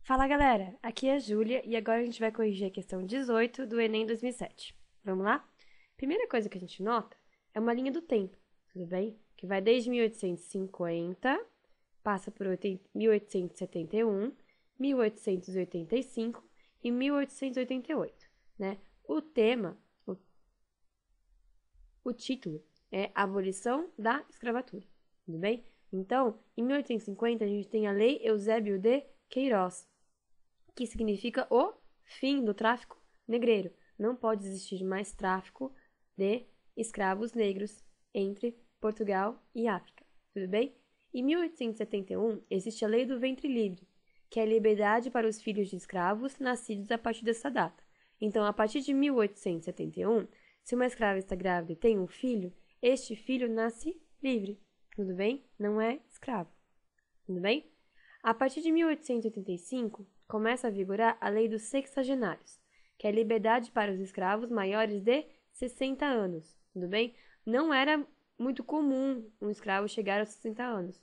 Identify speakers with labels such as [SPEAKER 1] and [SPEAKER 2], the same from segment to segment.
[SPEAKER 1] Fala galera, aqui é a Júlia e agora a gente vai corrigir a questão 18 do Enem 2007. Vamos lá? Primeira coisa que a gente nota é uma linha do tempo, tudo bem? Que vai desde 1850, passa por 1871, 1885 e 1888, né? O tema, o título é Abolição da Escravatura, tudo bem? Então, em 1850 a gente tem a Lei Eusébio de Queiroz, que significa o fim do tráfico negreiro. Não pode existir mais tráfico de escravos negros entre Portugal e África. Tudo bem? Em 1871, existe a Lei do Ventre Livre, que é a liberdade para os filhos de escravos nascidos a partir dessa data. Então, a partir de 1871, se uma escrava está grávida e tem um filho, este filho nasce livre. Tudo bem? Não é escravo. Tudo bem? A partir de 1885, começa a vigorar a Lei dos Sexagenários, que é a liberdade para os escravos maiores de 60 anos, tudo bem? Não era muito comum um escravo chegar aos 60 anos,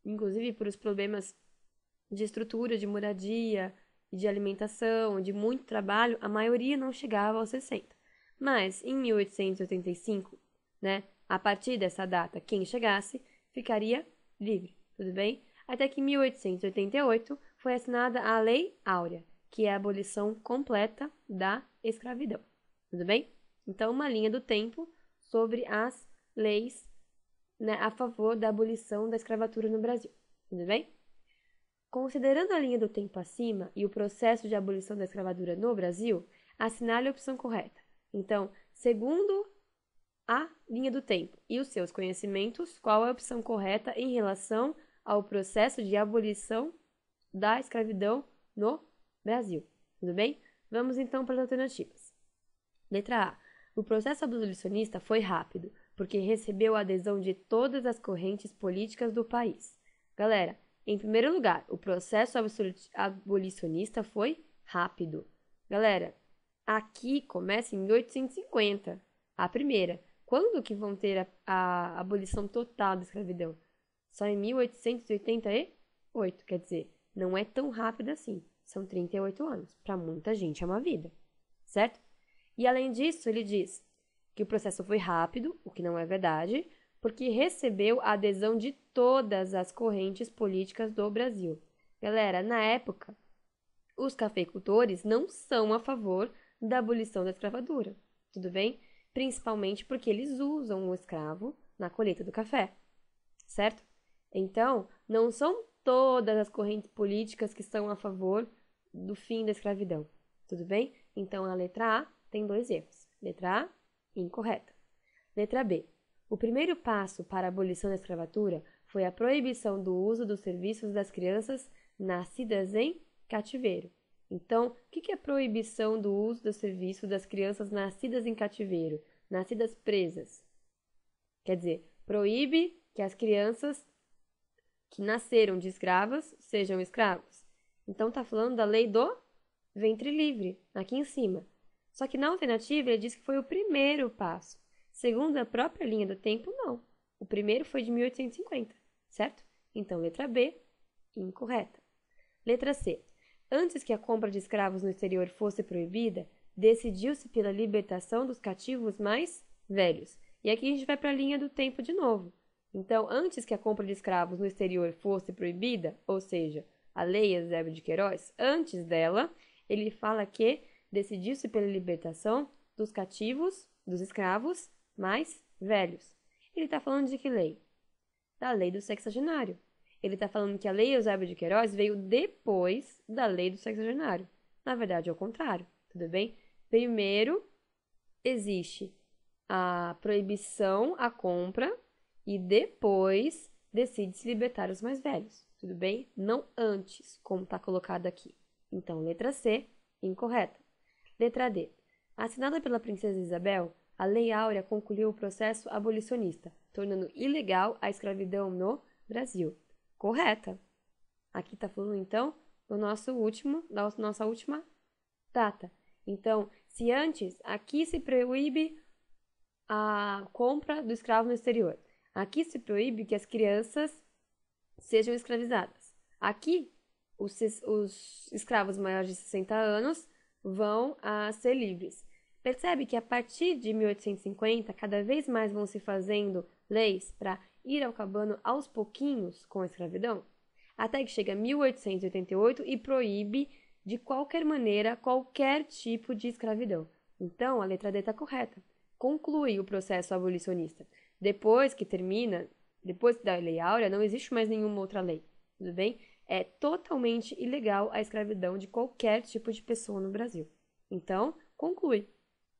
[SPEAKER 1] inclusive por os problemas de estrutura, de moradia, de alimentação, de muito trabalho, a maioria não chegava aos 60. Mas em 1885, né, a partir dessa data, quem chegasse ficaria livre, tudo bem? Até que em 1888 foi assinada a Lei Áurea, que é a abolição completa da escravidão. Tudo bem? Então, uma linha do tempo sobre as leis, né, a favor da abolição da escravatura no Brasil. Tudo bem? Considerando a linha do tempo acima e o processo de abolição da escravatura no Brasil, assinale a opção correta. Então, segundo a linha do tempo e os seus conhecimentos, qual é a opção correta em relação ao processo de abolição da escravidão no Brasil? Tudo bem? Vamos então para as alternativas. Letra A. O processo abolicionista foi rápido, porque recebeu a adesão de todas as correntes políticas do país. Galera, em primeiro lugar, o processo abolicionista foi rápido. Galera, aqui começa em 1850, a primeira. Quando que vão ter a abolição total da escravidão? Só em 1888, quer dizer, não é tão rápido assim. São 38 anos. Para muita gente é uma vida, certo? E além disso, ele diz que o processo foi rápido, o que não é verdade, porque recebeu a adesão de todas as correntes políticas do Brasil. Galera, na época, os cafeicultores não são a favor da abolição da escravatura, tudo bem? Principalmente porque eles usam o escravo na colheita do café, certo? Então, não são todas as correntes políticas que estão a favor do fim da escravidão, tudo bem? Então, a letra A tem 2 erros. Letra A, incorreta. Letra B. O primeiro passo para a abolição da escravatura foi a proibição do uso dos serviços das crianças nascidas em cativeiro. Então, o que é a proibição do uso dos serviços das crianças nascidas em cativeiro, nascidas presas? Quer dizer, proíbe que as crianças que nasceram de escravas sejam escravos. Então, está falando da lei do ventre livre, aqui em cima. Só que na alternativa ele diz que foi o primeiro passo. Segundo a própria linha do tempo, não. O primeiro foi de 1850, certo? Então, letra B, incorreta. Letra C. Antes que a compra de escravos no exterior fosse proibida, decidiu-se pela libertação dos cativos mais velhos. E aqui a gente vai para a linha do tempo de novo. Então, antes que a compra de escravos no exterior fosse proibida, ou seja, a Lei Eusébio de Queiroz, antes dela, ele fala que decidiu-se pela libertação dos cativos, dos escravos mais velhos. Ele está falando de que lei? Da lei do sexagenário. Ele está falando que a lei Eusébio de Queiroz veio depois da lei do sexagenário. Na verdade, é o contrário, tudo bem? Primeiro, existe a proibição à compra e depois decide-se libertar os mais velhos, tudo bem? Não antes, como está colocado aqui. Então, letra C, incorreta. Letra D. Assinada pela princesa Isabel, a Lei Áurea concluiu o processo abolicionista, tornando ilegal a escravidão no Brasil. Correta. Aqui está falando, então, da nossa última data. Então, se antes aqui se proíbe a compra do escravo no exterior, aqui se proíbe que as crianças sejam escravizadas. Aqui os escravos maiores de 60 anos vão a ser livres. Percebe que a partir de 1850, cada vez mais vão se fazendo leis para ir acabando aos pouquinhos com a escravidão? Até que chega 1888 e proíbe, de qualquer maneira, qualquer tipo de escravidão. Então, a letra D está correta. Conclui o processo abolicionista. Depois que termina, depois da Lei Áurea, não existe mais nenhuma outra lei, tudo bem? É totalmente ilegal a escravidão de qualquer tipo de pessoa no Brasil. Então, conclui.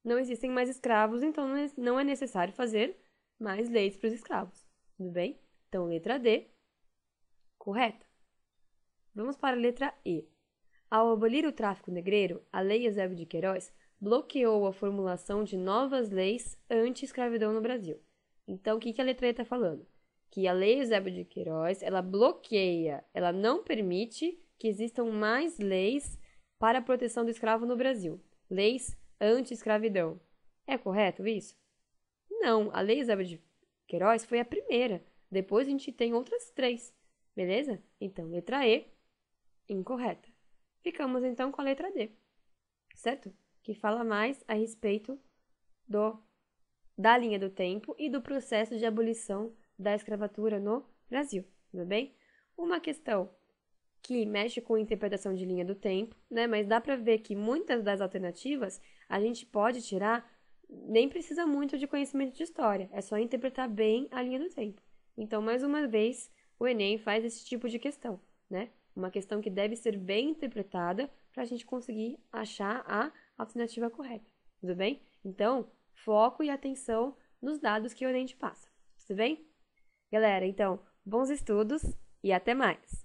[SPEAKER 1] Não existem mais escravos, então não é necessário fazer mais leis para os escravos, tudo bem? Então, letra D, correta. Vamos para a letra E. Ao abolir o tráfico negreiro, a Lei Eusébio de Queiroz bloqueou a formulação de novas leis anti-escravidão no Brasil. Então, o que a letra E está falando? Que a Lei Eusébio de Queiroz, ela bloqueia, ela não permite que existam mais leis para a proteção do escravo no Brasil. Leis anti-escravidão. É correto isso? Não, a Lei Eusébio de Queiroz foi a primeira. Depois a gente tem outras 3, beleza? Então, letra E, incorreta. Ficamos então com a letra D, certo? Que fala mais a respeito da linha do tempo e do processo de abolição da escravatura no Brasil, tudo bem? Uma questão que mexe com interpretação de linha do tempo, né? Mas dá para ver que muitas das alternativas a gente pode tirar, nem precisa muito de conhecimento de história, é só interpretar bem a linha do tempo. Então, mais uma vez, o Enem faz esse tipo de questão, né? Uma questão que deve ser bem interpretada para a gente conseguir achar a alternativa correta, tudo bem? Então, foco e atenção nos dados que o Enem te passa, tudo bem? Galera, então, bons estudos e até mais!